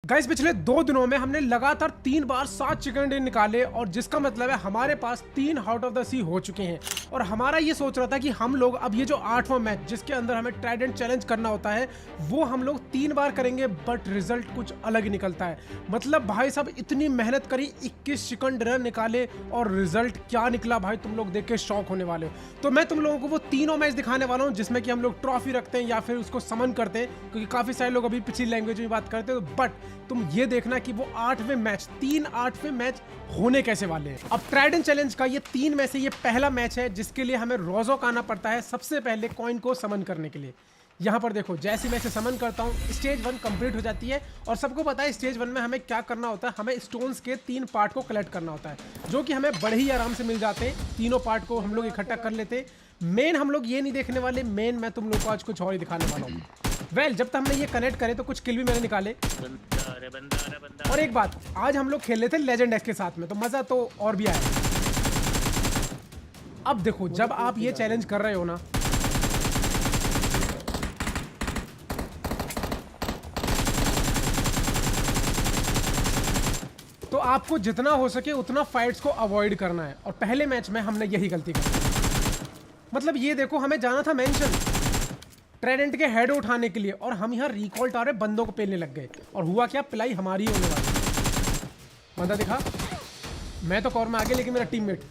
Guys पिछले 2 दिनों में हमने लगातार 3 बार 7 चिकन डिनर निकाले और जिसका मतलब है हमारे पास 3 आउट ऑफ द सी हो चुके हैं। और हमारा ये सोच रहा था कि हम लोग अब ये जो 8वां मैच जिसके अंदर हमें ट्राइडेंट चैलेंज करना होता है वो हम लोग 3 बार करेंगे, बट रिजल्ट कुछ अलग ही निकलता है। मतलब भाई साहब इतनी मेहनत करी, 21 चिकन डिनर निकाले और रिजल्ट क्या निकला भाई तुम लोग देख के शॉक होने वाले हो। तो मैं तुम लोगों को वो तीनों मैच दिखाने वाला हूँ जिसमें कि हम लोग ट्रॉफी रखते हैं या फिर उसको समन करते हैं, क्योंकि काफी सारे लोग अभी पिछली लैंग्वेज में बात करते हैं। बट तुम ये देखना कि वो 8वें मैच 8वें मैच होने कैसे वाले हैं। अब ट्राइडेंट चैलेंज का ये 3 में से ये पहला मैच है जिसके लिए हमें रोजोक आना पड़ता है सबसे पहले कॉइन को समन करने के लिए। यहाँ पर देखो जैसे मैं इसे समन करता हूँ स्टेज 1 कंप्लीट हो जाती है और सबको पता है स्टेज 1 में हमें क्या करना होता है, हमें स्टोन्स के 3 पार्ट को कलेक्ट करना होता है जो कि हमें बड़े ही आराम से मिल जाते हैं। तीनों पार्ट को हम लोग इकट्ठा कर लेते हैं। मेन हम लोग ये नहीं देखने वाले, मेन मैं तुम लोग को आज कुछ और ही दिखाने वाला हूँ। वेल जब तक हमने ये कनेक्ट करे तो कुछ किल भी मैंने निकाले। और एक बात, आज हम लोग खेल रहे थे लेजेंड एक्स के साथ में, तो मजा तो और भी आया। अब देखो जब आप ये चैलेंज कर रहे हो ना, तो आपको जितना हो सके उतना फाइट्स को अवॉइड करना है। और पहले मैच में हमने यही गलती की। मतलब ये देखो हमें जाना था मेंशन ट्राइडेंट के हेड उठाने के लिए और हम यहाँ रिकॉल टावर बंदों को पेलने लग गए। और हुआ क्या, पिलाई हमारी होने वाली। बंदा दिखा, मैं तो कॉर में आ गया लेकिन मेरा टीममेट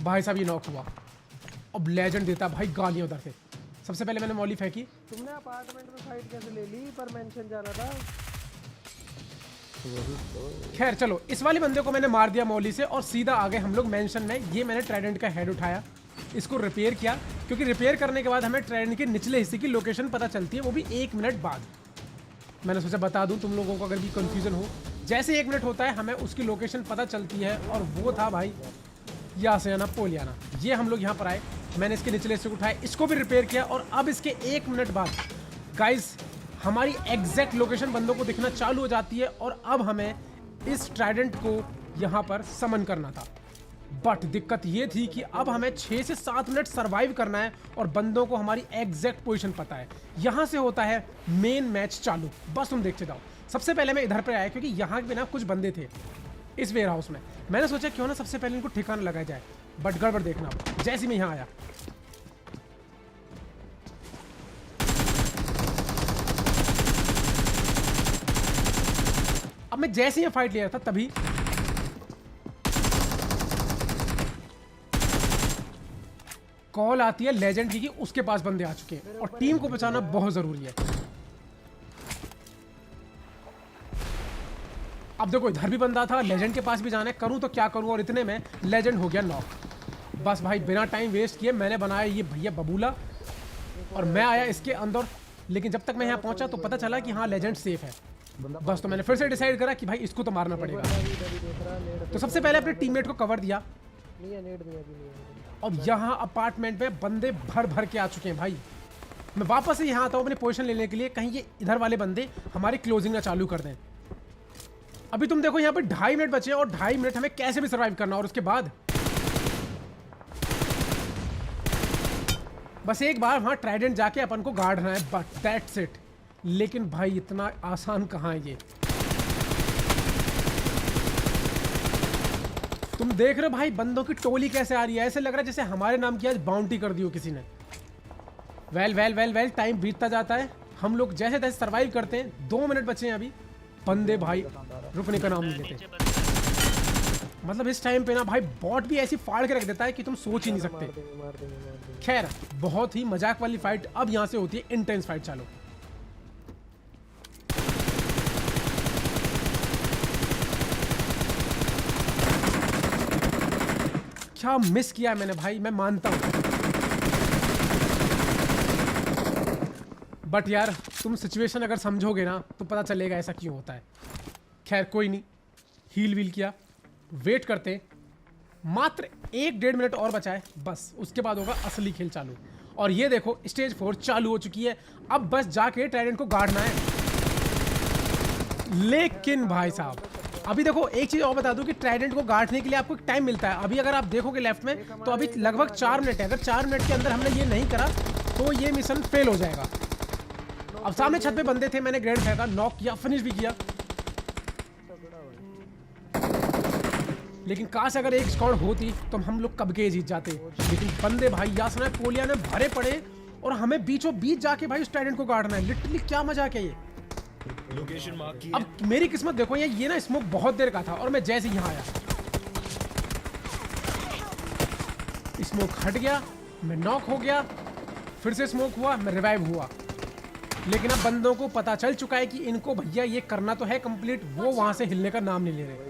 भाई साहब ये नॉक हुआ। अब लेजेंड देता भाई गालियां उधर से। सबसे पहले मैंने मौली फेंकी। तुमने अपार्टमेंट में फाइट कैसे ले ली, पर मेंशन जाना था। खैर चलो, इस वाले बंदे को मैंने मार दिया मौली से और सीधा आ गए हम लोग मेंशन में। ये मैंने ट्राइडेंट का हेड उठाया, इसको रिपेयर किया, क्योंकि रिपेयर करने के बाद हमें ट्राइडेंट के निचले हिस्से की लोकेशन पता चलती है, वो भी 1 मिनट बाद। मैंने सोचा बता दूं तुम लोगों को अगर भी कंफ्यूजन हो। जैसे 1 मिनट होता है हमें उसकी लोकेशन पता चलती है और वो था भाई यासियाना पोलियाना। ये हम लोग यहाँ पर आए, मैंने इसके निचले हिस्से को उठाया, इसको भी रिपेयर किया और अब इसके 1 मिनट बाद गाइस हमारी एग्जैक्ट लोकेशन बंदों को दिखना चालू हो जाती है और अब हमें इस ट्राइडेंट को यहाँ पर समन करना था। बट दिक्कत ये थी कि अब हमें 6 से 7 मिनट सरवाइव करना है और बंदों को हमारी एग्जैक्ट पोजीशन पता है। यहाँ से होता है मेन मैच चालू, बस तुम देखते जाओ। सबसे पहले मैं इधर पे आया क्योंकि यहाँ पे ना कुछ बंदे थे इस वेयर हाउस में। मैंने सोचा क्यों ना सबसे पहले इनको ठिकाना लगाया जाए, बट गड़बड़ देखना। जैसे मैं यहाँ आया अब मैं जैसे ही फाइट ले रहा था तभी कॉल आती है लेजेंड की कि उसके पास बंदे आ चुके हैं और टीम को बचाना बहुत जरूरी है। अब देखो इधर भी बंदा था, लेजेंड के पास भी जाना है, करूं तो क्या करूं, और इतने में लेजेंड हो गया नॉक। बस भाई बिना टाइम वेस्ट किए मैंने बनाया ये भैया बबूला और मैं आया इसके अंदर। लेकिन जब तक मैं यहाँ पहुंचा तो पता चला कि हाँ लेजेंड सेफ है। बस तो मैंने फिर से डिसाइड करा कि भाई इसको तो मारना पड़ेगा। तो सबसे पहले अपने टीममेट को कवर दिया। अब यहाँ अपार्टमेंट में बंदे भर भर के आ चुके हैं भाई। मैं वापस से यहाँ आता हूँ अपनी पोजीशन लेने के लिए, कहीं ये इधर वाले बंदे हमारी क्लोजिंग ना चालू कर दें। अभी तुम देखो यहाँ पे 2.5 मिनट बचे और 2.5 मिनट हमें कैसे भी सर्वाइव करना। और उसके बाद बस एक बार वहाँ ट्राइडेंट जाके अपन को गाड़ना है, बट दैट्स इट। लेकिन भाई इतना आसान कहाँ है ये। तुम देख रहे हो भाई बंदों की टोली कैसे आ रही है, ऐसे लग रहा है जैसे हमारे नाम की आज बाउंटी कर दी हो किसी ने। वेल टाइम बीतता जाता है, हम लोग जैसे तैसे सर्वाइव करते हैं। 2 मिनट बचे हैं अभी। बंदे भाई रुकने का नाम नहीं लेते। मतलब इस टाइम पे ना भाई बॉट भी ऐसी फाड़ के रख देता है कि तुम सोच ही नहीं सकते। खैर बहुत ही मजाक वाली फाइट अब यहाँ से होती है, इंटेंस फाइट चालू। क्या मिस किया मैंने भाई, मैं मानता हूं, बट यार तुम सिचुएशन अगर समझोगे ना तो पता चलेगा ऐसा क्यों होता है। खैर कोई नहीं, हील व्हील किया, वेट करते, मात्र 1-1.5 मिनट और बचा है, बस उसके बाद होगा असली खेल चालू। और ये देखो स्टेज 4 चालू हो चुकी है। अब बस जाके ट्राइडेंट को गाड़ना है। लेकिन भाई साहब अभी देखो एक चीज और बता दूं कि ट्राइडेंट को गाड़ने के लिए आपको टाइम मिलता है। अभी अगर आप देखोगे लेफ्ट में तो अभी लगभग 4 मिनट है। अगर 4 मिनट के अंदर हमने ये नहीं करा तो ये मिशन फेल हो जाएगा। अब सामने छत पे बंदे थे, मैंने ग्रेनेड फेंका, नॉक किया, फिनिश भी किया। लेकिन काश अगर एक स्क्वाड होती तो हम लोग कब के जीत जाते। लेकिन बंदे भाई यासना पोलिया ने भरे पड़े और हमें बीचों बीच जाके भाई उस ट्राइडेंट को गाड़ना है। लिटरली क्या मजाक है ये। लोकेशन मार्क की। अब मेरी किस्मत देखो, ये ना स्मोक बहुत देर का था और मैं जैसे यहाँ आया स्मोक हट गया, मैं नॉक हो गया, फिर से स्मोक हुआ, मैं रिवाइव हुआ। लेकिन अब बंदों को पता चल चुका है कि इनको भैया ये करना तो है कंप्लीट, वो वहां से हिलने का नाम नहीं ले रहे।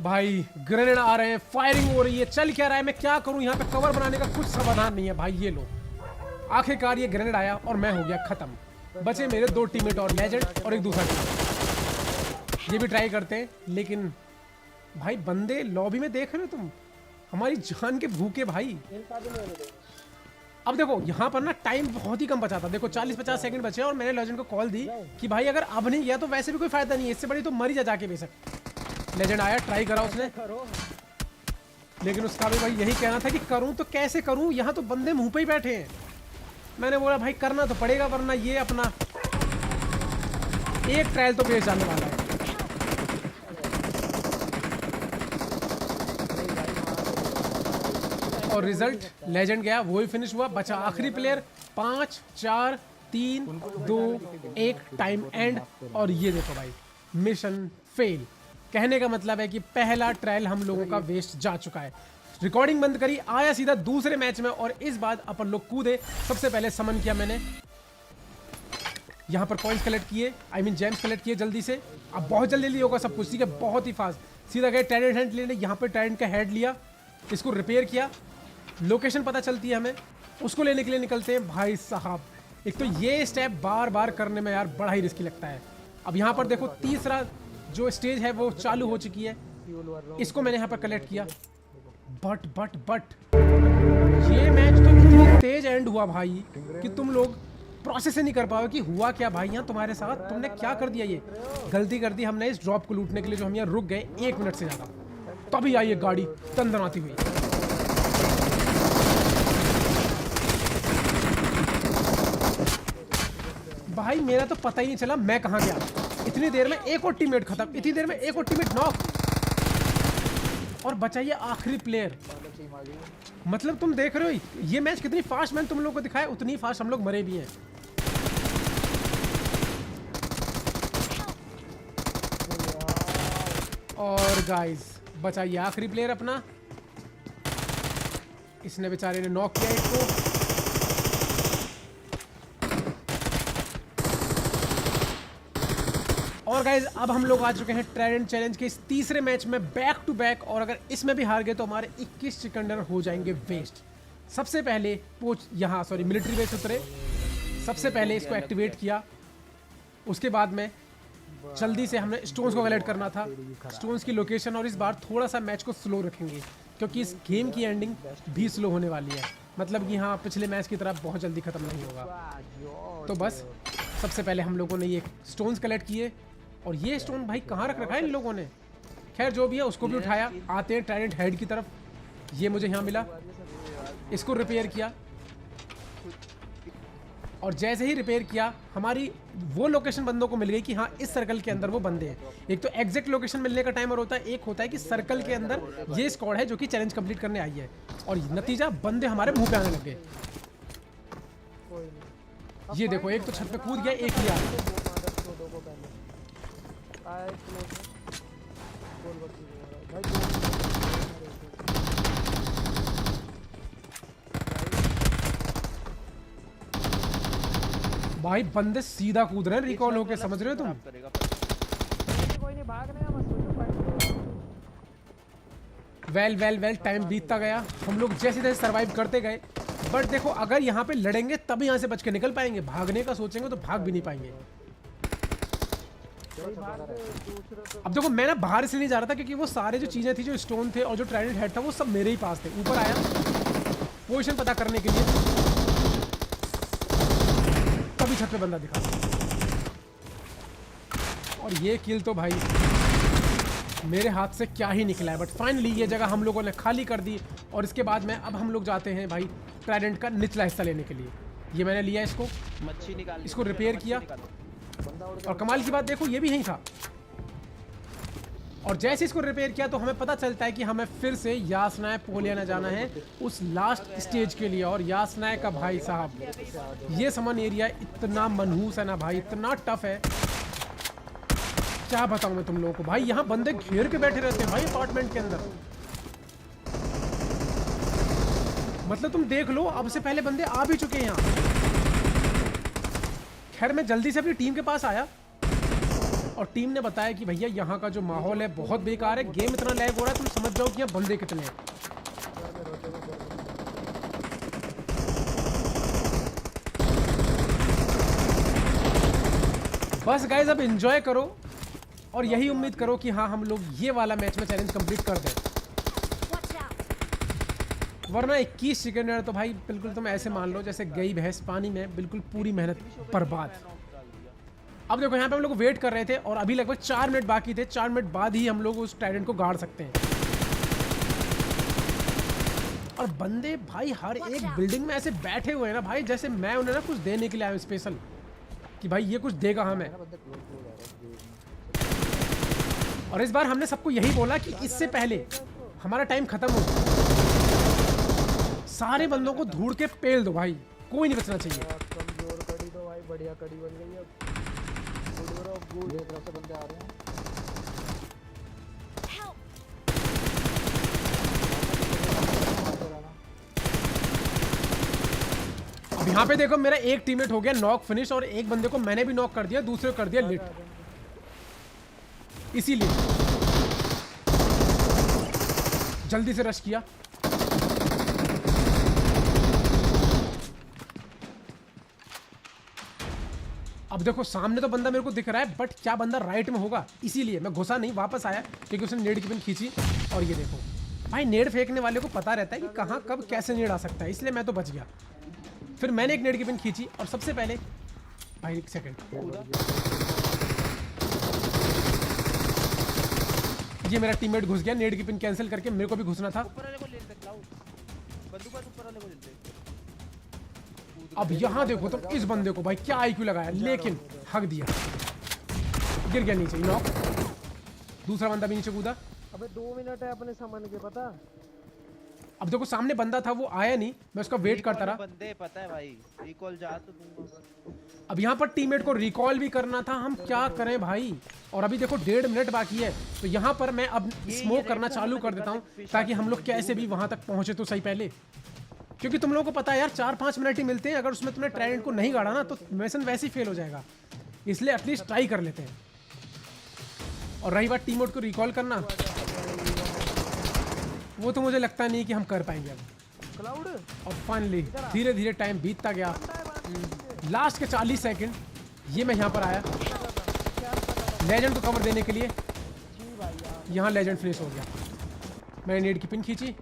भाई ग्रेनेड आ रहे हैं, फायरिंग हो रही है, चल क्या रहा है, मैं क्या करूं, यहाँ पे कवर बनाने का कुछ समाधान नहीं है भाई। ये लो आखिरकार ये ग्रेनेड आया और मैं हो गया खत्म। बचे मेरे 2 टीममेट और लेजेंड और एक दूसरा टीम। ये भी ट्राई करते हैं, लेकिन भाई बंदे लॉबी में देख रहे हो तुम, हमारी जान के भूखे भाई। अब देखो यहाँ पर ना टाइम बहुत ही कम बचा था, देखो 40-50 सेकंड बचे और मैंने लेजेंड को कॉल दी कि भाई अगर अब नहीं गया तो वैसे भी कोई फायदा नहीं है, इससे बड़ी तो मर ही जा जाके बेशक। लेजेंड आया, ट्राई करा उसने, लेकिन उसका भी भाई यही कहना था कि करूं तो कैसे करूं, यहाँ तो बंदे मुंह पे ही बैठे हैं। मैंने बोला भाई करना तो पड़ेगा, वरना ये अपना एक ट्रायल तो बेच जाने वाला है। और रिजल्ट लेजेंड गया, वो ही फिनिश हुआ। बचा आखिरी प्लेयर। 5 4 3 2 1 time and. और ये देखो भाई मिशन फेल। कहने का मतलब है कि पहला ट्रायल हम लोगों का वेस्ट जा चुका है। रिकॉर्डिंग बंद करी, आया सीधा दूसरे मैच में और इस बार अपन लोग कूदे। सबसे पहले समन किया मैंने, यहाँ पर कॉइन्स कलेक्ट किए, आई मीन जेम्स कलेक्ट किए जल्दी से। अब बहुत जल्दी लिया होगा सब कुछ, ठीक है, बहुत ही फास्ट। सीधा गए ट्राइडेंट हेड लेने, यहाँ पर ट्राइडेंट का हेड लिया, इसको रिपेयर किया। लोकेशन पता चलती है हमें, उसको लेने के लिए निकलते हैं। भाई साहब एक तो ये स्टेप बार बार करने में यार बड़ा ही रिस्की लगता है। अब यहाँ पर देखो तीसरा जो स्टेज है वो चालू हो चुकी है, इसको मैंने यहाँ पर कलेक्ट किया। बट ये मैच तो इतनी तेज एंड हुआ भाई कि तुम लोग प्रोसेस ही नहीं कर पाओ कि हुआ क्या भाई यहाँ तुम्हारे साथ, तुमने क्या कर दिया। ये गलती कर दी हमने इस ड्रॉप को लूटने के लिए, जो हम यहाँ रुक गए 1 मिनट से ज़्यादा, तभी आई ये गाड़ी तंदनाती हुई। भाई मेरा तो पता ही नहीं चला मैं कहाँ गया। इतनी देर में एक और टीममेट खत्म, इतनी देर में एक और टीममेट नॉक, और बचा ये आखिरी प्लेयर। मतलब तुम देख रहे हो ये मैच कितनी फास्ट मैंने तुम लोगों को दिखाया, उतनी फास्ट हम लोग मरे भी हैं। और गाइस बचा ये आखिरी प्लेयर अपना, इसने बेचारे ने नॉक किया एक को। और गाइज अब हम लोग आ चुके हैं ट्राइडेंट चैलेंज के इस तीसरे मैच में बैक टू बैक, और अगर इसमें भी हार गए तो हमारे 21 चिकन डिनर हो जाएंगे वेस्ट। सबसे पहले मिलिट्री बेस उतरे, सबसे पहले इसको एक्टिवेट किया, उसके बाद में जल्दी से हमने स्टोन्स को कलेक्ट करना था, स्टोन्स की लोकेशन। और इस बार थोड़ा सा मैच को स्लो रखेंगे क्योंकि इस गेम की एंडिंग भी स्लो होने वाली है, मतलब कि हाँ पिछले मैच की तरह बहुत जल्दी खत्म नहीं होगा। तो बस सबसे पहले हम लोगों ने ये स्टोन्स कलेक्ट किए, और ये स्टोन भाई कहाँ रख रखा है इन लोगों ने, खैर जो भी है उसको भी उठाया। आते हैं ट्राइडेंट हेड की तरफ, ये मुझे यहाँ मिला, इसको रिपेयर किया, और जैसे ही रिपेयर किया हमारी वो लोकेशन बंदों को मिल गई कि हाँ इस सर्कल के अंदर वो बंदे हैं। एक तो एग्जैक्ट लोकेशन मिलने का टाइमर होता है, एक होता है कि सर्कल के अंदर ये स्क्वाड है जो कि चैलेंज कंप्लीट करने आई है, और नतीजा बंदे हमारे मुंह पे आने लग गए। ये देखो एक तो छत पे कूद गया, एक ही आ भाई बंदे सीधा कूद रहे हैं रिकॉल होके, समझ रहे हो तुम। कोई नहीं भाग रहे हैं, वेल टाइम बीतता गया, हम लोग जैसे जैसे सरवाइव करते गए। बट देखो अगर यहाँ पे लड़ेंगे तब यहाँ से बच के निकल पाएंगे, भागने का सोचेंगे तो भाग भी नहीं पाएंगे। अब देखो मैं ना बाहर इसलिए नहीं जा रहा था क्योंकि वो सारे जो चीजें थी, जो स्टोन थे और जो ट्राइडेंट हेड था, वो सब मेरे ही पास थे। ऊपर आया पोजीशन पता करने के लिए, तभी छत पे बंदा दिखा, और ये किल तो भाई मेरे हाथ से क्या ही निकला है, बट फाइनली ये जगह हम लोगों ने खाली कर दी। और इसके बाद में अब हम लोग जाते हैं भाई ट्राइडेंट का निचला हिस्सा लेने के लिए। ये मैंने लिया इसको, मच्छी निकाल, इसको रिपेयर किया, और कमाल की बात देखो ये भी यहीं था। और जैसे इसको रिपेयर किया तो हमें पता चलता है कि हमें फिर से यासनाय पोलियाना जाना है उस लास्ट स्टेज के लिए। और यासनाय का भाई साहब ये समन एरिया इतना मनहूस है ना भाई, इतना टफ है, क्या बताऊं मैं तुम लोगों को भाई। यहाँ बंदे घेर के बैठे रहते हैं भाई अपार्टमेंट के अंदर, मतलब तुम देख लो अब से पहले बंदे आ भी चुके हैं यहाँ। खैर मैं जल्दी से अपनी टीम के पास आया और टीम ने बताया कि भैया यहाँ का जो माहौल है बहुत बेकार है, गेम इतना लैग हो रहा है, तुम समझ जाओ कि यहाँ बंदे कितने हैं। बस गाइस अब एंजॉय करो और यही उम्मीद करो कि हाँ हम लोग ये वाला मैच में चैलेंज कंप्लीट कर दें, वरना 21 सेकंड है तो भाई बिल्कुल तुम ऐसे मान लो जैसे गई भैंस पानी में, बिल्कुल पूरी मेहनत बर्बाद। अब देखो यहाँ पे हम लोग वेट कर रहे थे और अभी लगभग 4 मिनट बाकी थे। 4 मिनट बाद ही हम लोग उस ट्राइडेंट को गाड़ सकते हैं। और बंदे भाई हर एक बिल्डिंग में ऐसे बैठे हुए हैं ना भाई, जैसे मैं उन्हें ना कुछ देने के लिए आया हूँ स्पेशल, कि भाई ये कुछ देगा हमें। और इस बार हमने सबको यही बोला कि इससे पहले हमारा टाइम खत्म हो सारे बंदों को धूड़ के पेल दो भाई, कोई नहीं बचना चाहिए। कमजोर कड़ी तो भाई बढ़िया कड़ी बन गई है। तरफ से बंदे आ रहे हैं। अब यहाँ पे देखो मेरा एक टीममेट हो गया नॉक फिनिश और एक बंदे को मैंने भी नॉक कर दिया, दूसरे को कर दिया लिट। इसीलिए जल्दी से रश किया। अब देखो सामने तो बंदा मेरे को दिख रहा है, बट क्या बंदा राइट में होगा, इसीलिए मैं घुसा नहीं, वापस आया क्योंकि उसने नेड की पिन खींची। और ये देखो भाई नेड फेंकने वाले को पता रहता है कि कहाँ कब कैसे नेड आ सकता है, इसलिए मैं तो बच गया। फिर मैंने एक नेड की पिन खींची और सबसे पहले भाई एक सेकंड, ये मेरा टीममेट घुस गया, नेड की पिन कैंसिल करके मेरे को भी घुसना था। अब यहाँ देखो तुम इस बंदे को भाई क्या आईक्यू लगाया, लेकिन हक दिया, गिर गया नीचे नॉक। दूसरा बंदा भी नीचे कूदा। अबे 2 मिनट है अपने सामान के, पता। अब देखो सामने बंदा था वो आया नहीं, मैं उसका वेट करता रहा। बंदे पता है भाई, रिकॉल जा तो दूंगा। अब यहाँ पर टीममेट को रिकॉल भी करना था, हम क्या करें भाई। और अभी देखो 1.5 मिनट बाकी है, तो यहाँ पर मैं अब स्मोक करना चालू कर देता हूँ ताकि हम लोग कैसे भी वहां तक पहुंचे तो सही पहले, क्योंकि तुम लोगों को पता है यार 4-5 मिनट ही मिलते हैं, अगर उसमें तुमने ट्राइडेंट को नहीं गाड़ा ना तो मिशन वैसे ही फेल हो जाएगा, इसलिए एटलीस्ट ट्राई कर लेते हैं। और रही बात टीममेट को रिकॉल करना, वो तो मुझे लगता नहीं कि हम कर पाएंगे अब। क्लाउड और फाइनली धीरे धीरे टाइम बीतता गया, लास्ट के 40 सेकंड ये मैं यहाँ पर आया लेजेंड को कवर देने के लिए। यहाँ लेजेंड फिनिश हो गया, मैंने नेड की पिन खींची।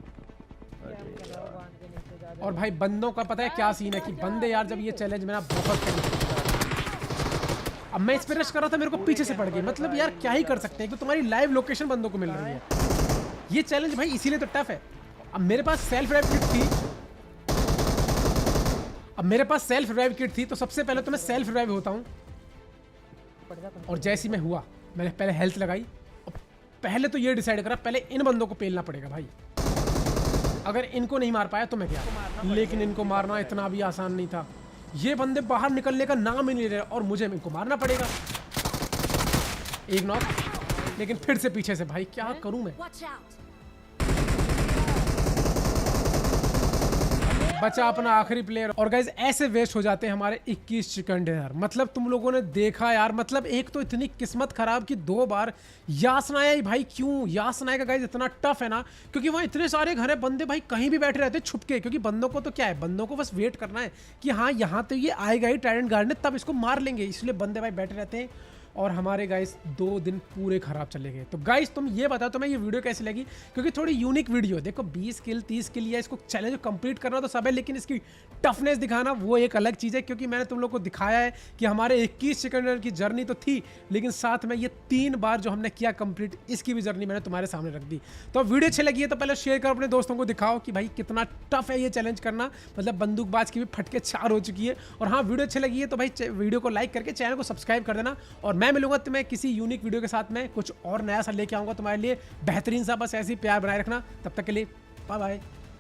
और भाई बंदों का पता है क्या सीन है कि बंदे यार जब ये चैलेंज मेरा बहुत अब मैं इस पे रश कर रहा था, मेरे को पीछे से पड़ गई। मतलब यार क्या ही कर सकते हैं कि तुम्हारी लाइव लोकेशन बंदों को मिल रही है। ये चैलेंज भाई इसीलिए तो टफ है। अब मेरे पास सेल्फ रिवाइव किट थी, तो सबसे पहले तो मैं सेल्फ रिवाइव होता हूँ। और जैसे ही मैं हुआ मैंने पहले हेल्थ लगाई और पहले तो ये डिसाइड करा पहले इन बंदों को पेलना पड़ेगा भाई। अगर इनको नहीं मार पाया तो मैं गया, लेकिन इनको मारना इतना भी आसान नहीं था। ये बंदे बाहर निकलने का नाम ही नहीं ले रहे और मुझे इनको मारना पड़ेगा। एक नॉक, लेकिन फिर से पीछे से। भाई क्या करूं मैं, बचा अपना आखिरी प्लेयर। और गाइज ऐसे वेस्ट हो जाते हैं हमारे 21 सेकंड यार। मतलब तुम लोगों ने देखा यार, मतलब एक तो इतनी किस्मत खराब कि 2 बार यासनाया भाई। क्यों यासनाया का गाइज इतना टफ है ना, क्योंकि वहाँ इतने सारे घर है, बंदे भाई कहीं भी बैठे रहते छुप के। क्योंकि बंदों को तो क्या है, बंदों को बस वेट करना है कि हाँ यहाँ तो ये आएगा ही ट्राइडेंट गार्ड ने, तब इसको मार लेंगे, इसलिए बंदे भाई बैठे रहते हैं। और हमारे गाइस 2 दिन पूरे खराब चले गए। तो गाइस तुम ये बताओ तुम्हें ये वीडियो कैसी लगी, क्योंकि थोड़ी यूनिक वीडियो। देखो 20 किल 30 किल या इसको चैलेंज कंप्लीट करना तो सब है, लेकिन इसकी टफनेस दिखाना वो एक अलग चीज़ है। क्योंकि मैंने तुम लोग को दिखाया है कि हमारे 21 सेकंड की जर्नी तो थी, लेकिन साथ में ये 3 बार जो हमने किया कंप्लीट, इसकी भी जर्नी मैंने तुम्हारे सामने रख दी। तो वीडियो अच्छी लगी है तो पहले शेयर करो, अपने दोस्तों को दिखाओ कि भाई कितना टफ है ये चैलेंज करना। मतलब बंदूकबाज की भी फटके 4 हो चुकी है। और हाँ, वीडियो अच्छी लगी है तो भाई वीडियो को लाइक करके चैनल को सब्सक्राइब कर देना। और मैं मिलूंगा तुम्हें किसी यूनिक वीडियो के साथ में, कुछ और नया सा लेके आऊंगा तुम्हारे लिए बेहतरीन सा। बस ऐसे ही प्यार बनाए रखना। तब तक के लिए बाय बाय।